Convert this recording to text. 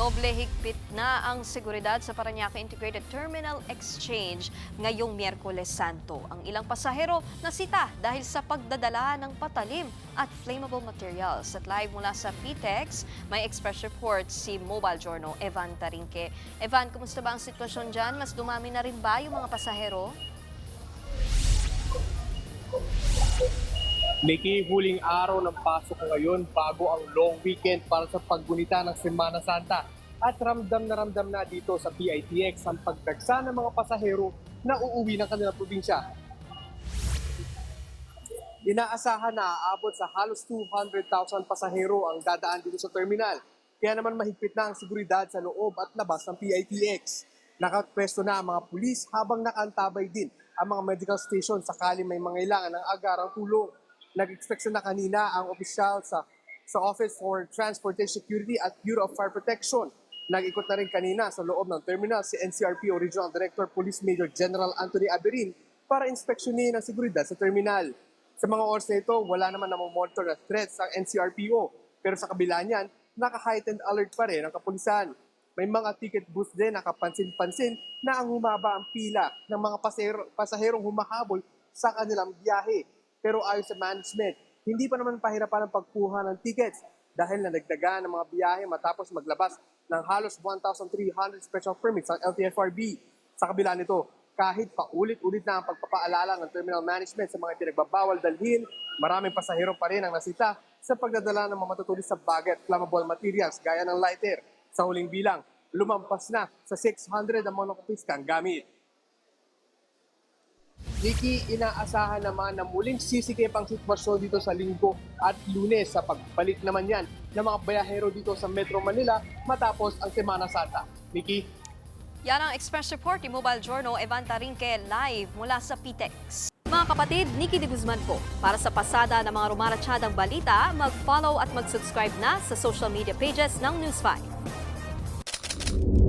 Doble higpit na ang seguridad sa Parañaque Integrated Terminal Exchange ngayong Miyerkules Santo. Ang ilang pasahero nasita dahil sa pagdadala ng patalim at flammable materials. At live mula sa PTEX, may express report si Mobile Journal Evan Tarinque. Evan, kumusta ba ang sitwasyon dyan? Mas dumami na rin ba yung mga pasahero? Nikki, huling araw ng pasok ngayon bago ang long weekend para sa paggunita ng Semana Santa. At ramdam na dito sa PITX ang pagdagsa ng mga pasahero na uuwi ng kanilang probinsya. Inaasahan na aabot sa halos 200,000 pasahero ang dadaan dito sa terminal. Kaya naman mahigpit na ang seguridad sa loob at labas ng PITX. Nakapwesto na ang mga pulis habang nakaantabay din ang mga medical station sakali may mangailangan ng agarang tulong. Nag-inspeksyon na kanina ang opisyal sa Office for Transportation Security at Bureau of Fire Protection. Nag-ikot na rin kanina sa loob ng terminal si NCRPO Regional Director Police Major General Anthony Aberin para inspeksyonin ang seguridad sa terminal. Sa mga oras na ito, wala naman namomonitor na threats ang NCRPO. Pero sa kabila niyan, naka-heightened alert pa rin ang kapulisan. May mga ticket booth din na kapansin-pansin na ang humaba ang pila ng mga pasaherong humahabol sa kanilang biyahe. Pero ayon sa management, hindi pa naman pahirapan ang pagkuha ng tickets dahil nadagdagan ng mga biyahe matapos maglabas ng halos 1,300 special permits ang LTFRB. Sa kabila nito, kahit paulit-ulit na ang pagpapaalala ng terminal management sa mga pinagbabawal dalhin, maraming pasahero pa rin ang nasita sa pagdadala ng mga matutulis sa bagay at flammable materials gaya ng lighter. Sa huling bilang, lumampas na sa 600 ang mga nakupiskang gamit. Nikki, inaasahan naman na muling sisikip ang sitwasyon dito sa Linggo at Lunes sa pagbalik naman yan ng mga bayahero dito sa Metro Manila matapos ang Semana Santa. Nikki? Yan ang express report ni Mobile Journal Evan Tarinque live mula sa PTEX. Mga kapatid, Nikki de Guzman po. Para sa pasada ng mga rumaratsyadang balita, mag-follow at mag-subscribe na sa social media pages ng News 5.